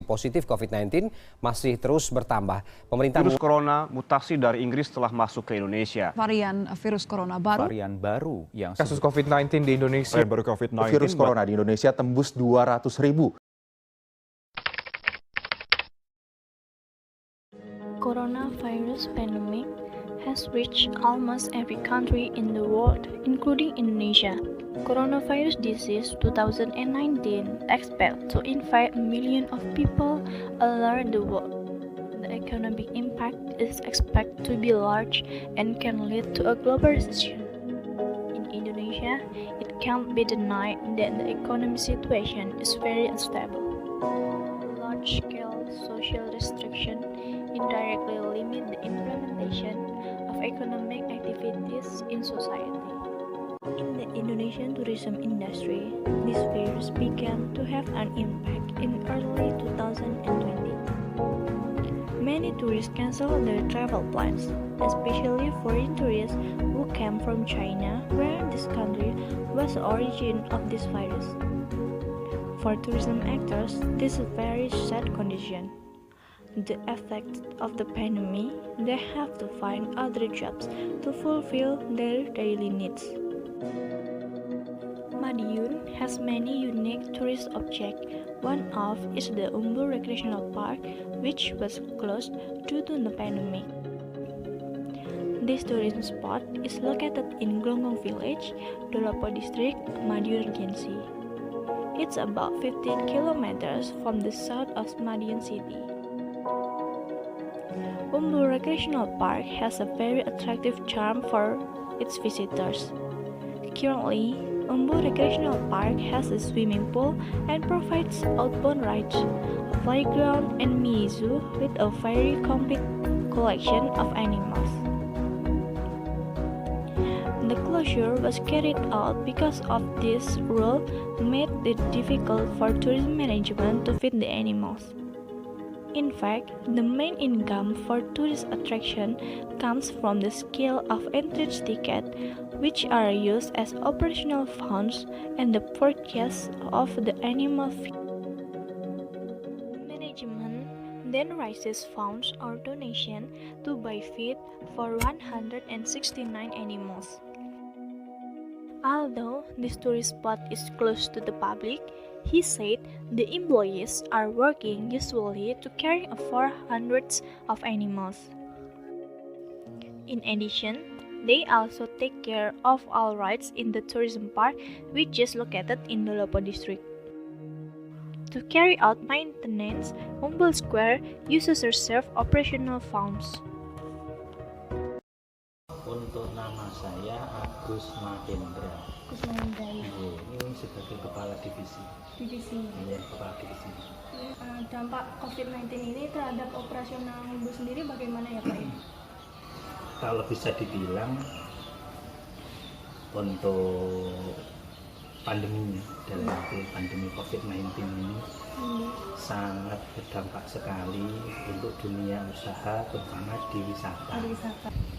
Positif COVID-19 masih terus bertambah. Pemerintah Virus corona mutasi dari Inggris telah masuk ke Indonesia. Varian virus corona baru. Varian baru yang Kasus COVID-19 di Indonesia. Varian baru COVID-19 Virus corona di Indonesia tembus 200.000. Coronavirus pandemic has reached almost every country in the world, including Indonesia. Coronavirus disease 2019 expected to infect millions of people all around the world. The economic impact is expected to be large and can lead to a global recession. In Indonesia, it can't be denied that the economic situation is very unstable. Large-scale social restriction indirectly limit the implementation of economic activities in society. In the Indonesian tourism industry, this virus began to have an impact in early 2020. Many tourists canceled their travel plans, especially foreign tourists who came from China, where this country was the origin of this virus. For tourism actors, this is a very sad condition. The effect of the pandemic, they have to find other jobs to fulfill their daily needs. Madiun has many unique tourist objects. One of is the Umbul Recreational Park, which was closed due to the pandemic. This tourism spot is located in Glonggong Village, Dolopo District, Madiun Regency. It's about 15 kilometers from the south of Madiun City. Umbul Recreational Park has a very attractive charm for its visitors. Currently, Umbul Recreational Park has a swimming pool and provides outbound rides, a playground and mini zoo with a very complete collection of animals. The closure was carried out because of this rule made it difficult for tourism management to feed the animals. In fact, the main income for tourist attraction comes from the sale of entrance tickets, which are used as operational funds, and the purchase of the animal feed. Management then raises funds or donation to buy feed for 169 animals. Although this tourist spot is closed to the public, he said the employees are working usually to care for hundreds of animals. In addition, they also take care of all rides in the tourism park, which is located in Dolopo District. To carry out maintenance, Umbul Square uses reserve operational funds. Untuk nama saya Agus Mahendra. Ini sebagai kepala divisi. Iya, kepala divisi. Dampak COVID-19 ini terhadap operasional Umbul sendiri bagaimana ya Pak? Kalau bisa dibilang untuk pandemi dalam arti pandemi COVID-19 ini sangat berdampak sekali untuk dunia usaha, terutama di wisata.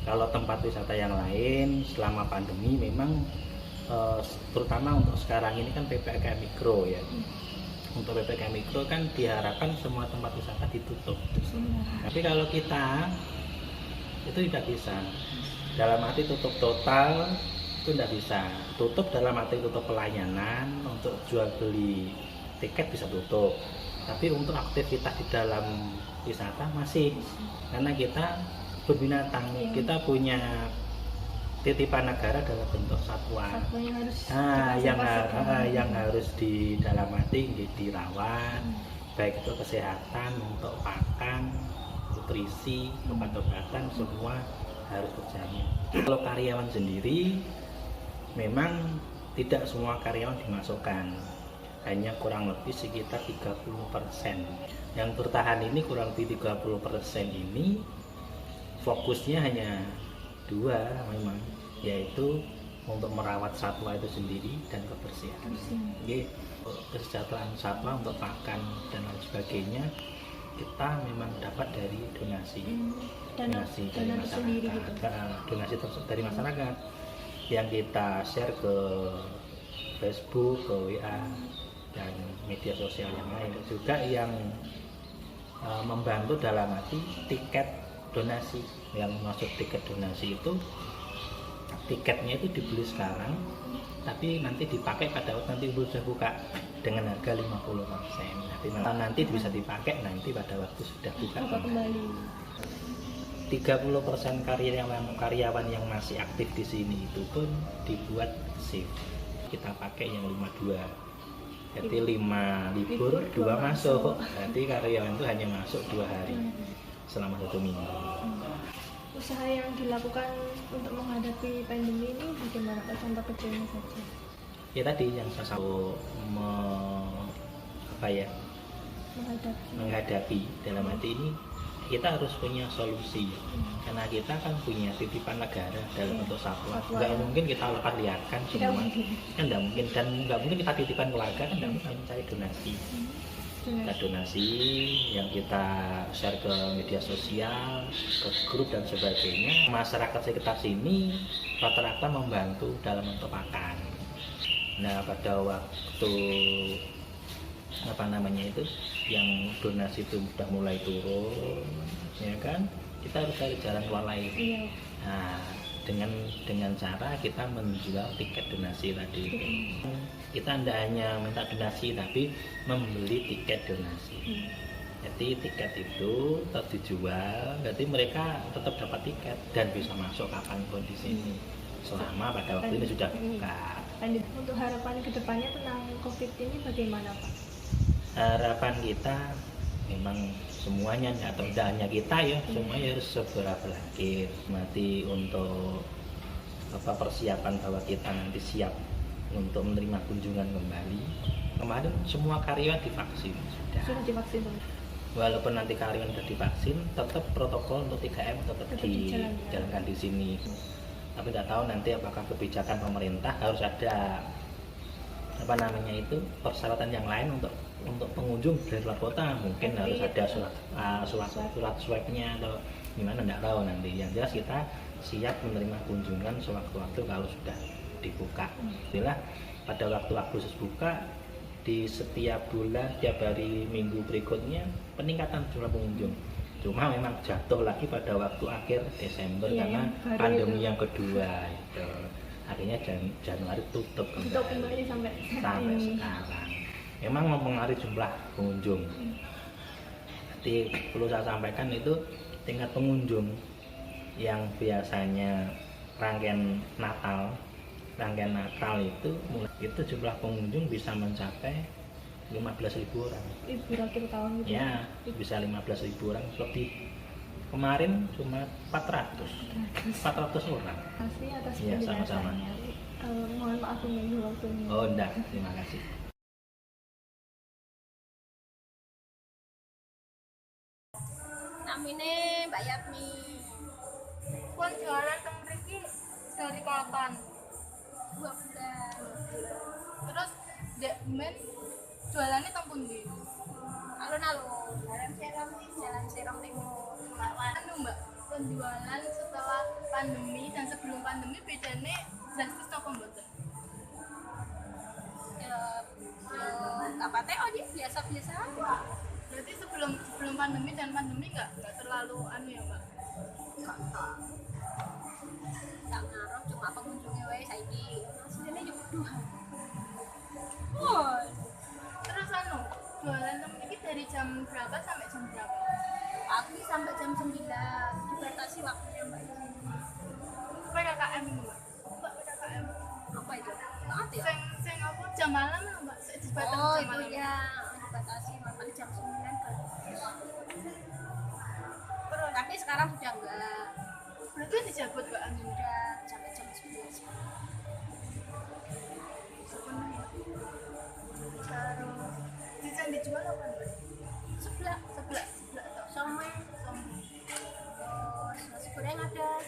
Kalau tempat wisata yang lain selama pandemi memang terutama untuk sekarang ini kan PPKM Mikro ya. Untuk PPKM Mikro kan diharapkan semua tempat wisata ditutup. Tapi kalau kita itu tidak bisa. Dalam arti tutup total itu tidak bisa. Tutup dalam arti tutup pelayanan, untuk jual beli tiket bisa tutup. Tapi untuk aktivitas di dalam wisata masih, karena kita berbinatang, kita punya titipan negara dalam bentuk satwa. Yang harus di dalam arti dirawat, baik itu kesehatan, untuk pakan, nutrisi, obat-obatan, semua harus berjalan. Kalau karyawan sendiri, memang tidak semua karyawan dimasukkan, hanya kurang lebih sekitar 30%. Yang bertahan ini kurang lebih 30% ini fokusnya hanya dua memang, yaitu untuk merawat satwa itu sendiri dan kebersihan. Jadi kesejahteraan satwa untuk pakan dan lain sebagainya kita memang dapat dari donasi dari masyarakat, donasi dari masyarakat yang kita share ke Facebook, ke WA dan media sosial yang lain. Juga yang membantu dalam arti tiket donasi. Yang maksud tiket donasi itu tiketnya itu dibeli sekarang, tapi nanti dipakai pada waktu nanti sudah buka dengan harga 50%. Nanti bisa dipakai nanti pada waktu sudah buka kembali. 30% karyawan yang masih aktif di sini itu pun dibuat shift. Kita pakai yang 52. Jadi 5 libur, 2 masuk. Berarti karyawan itu hanya masuk 2 hari selama 1 minggu. Usaha yang dilakukan untuk menghadapi pandemi ini bagaimana Pak? Contoh kecilnya saja. Ya tadi yang saya menghadapi dalam arti ini kita harus punya solusi karena kita kan punya titipan negara dalam bentuk satwa. Nggak mungkin kita lepas liarkan semua, kan nggak mungkin, dan nggak mungkin kita titipan keluarga, kan nggak mungkin mencari donasi. Kita donasi yang kita share ke media sosial, ke grup dan sebagainya. Masyarakat sekitar sini rata-rata membantu dalam bentuk pakan. Nah pada waktu yang donasi itu sudah mulai turun, ya kan, kita harus cari jalan keluar lain. Nah dengan cara kita menjual tiket donasi tadi. Kita tidak hanya minta donasi tapi membeli tiket donasi. Jadi tiket itu tetap dijual, berarti mereka tetap dapat tiket dan bisa masuk kapanpun di sini selama pada waktu ini sudah buka. Untuk harapan kedepannya tentang COVID ini bagaimana Pak? Harapan kita memang semuanya, atau tidak hanya kita ya, semuanya harus segera berakhir. Nanti untuk persiapan bahwa kita nanti siap untuk menerima kunjungan kembali. Kemarin semua karyawan divaksin Sudah divaksin Pak? Walaupun nanti karyawan sudah divaksin, tetap protokol untuk 3M tetap dijalankan di sini. Tapi tidak tahu nanti apakah kebijakan pemerintah harus ada persyaratan yang lain untuk pengunjung dari luar kota. Mungkin harus ada surat swabnya atau gimana, tidak tahu nanti. Yang jelas kita siap menerima kunjungan sewaktu-waktu kalau sudah dibuka. Bila pada waktu Agustus buka, di setiap bulan, setiap hari minggu berikutnya peningkatan jumlah pengunjung. Cuma memang jatuh lagi pada waktu akhir Desember karena pandemi yang kedua itu. Akhirnya Januari tutup kembali sampai sekarang. Memang mempengaruhi jumlah pengunjung. Jadi perlu saya sampaikan itu tingkat pengunjung yang biasanya rangkaian Natal itu jumlah pengunjung bisa mencapai 15.000 orang. Libur akhir tahun gitu. Ya, bisa 15.000 orang lebih. Kemarin cuma 400 orang. Kasih atas ya, sama-sama. Mohon maaf mengganggu waktunya. Oh, enggak, terima kasih. Namine Mbak Yatmi. Pun jualan temriki dari kapan? 2 bulan. Terus Dek Men jualannya teng pundi? Alun-alun, Jalan Serong Timur. Mbak, penjualan setelah pandemi dan sebelum pandemi bedanya drastis apa mboten? Ya apa teh dia biasa-biasa aja. Berarti sebelum pandemi dan pandemi nggak terlalu ya Mbak? Nggak ngaruh, cuma pengunjungnya wae saiki. Aslinya juga duhan. Oh, terus jualan ini dari jam berapa sampai jam berapa? Pagi sampai jam 9, dibatasi waktunya Mbak. PKKM ini Mbak? PKKM apa itu? Seng apa? Jam malam Mbak? Dibatasi jam malam. Itu ya, dibatasi malam jam 9 kan. Tapi sekarang sudah enggak. Berarti dijabut Mbak? Udah sampai jam 11. Sepenuhnya. Terus desain dijual apa Mbak? Sebelah sama terus nasi goreng ada,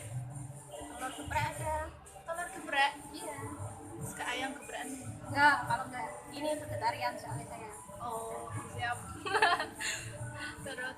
telur geprek ada. Telur geprek? Iya. Suka ayam geprekan? Enggak, kalau enggak ini vegetarian soalnya saya. Oh, siap. Terus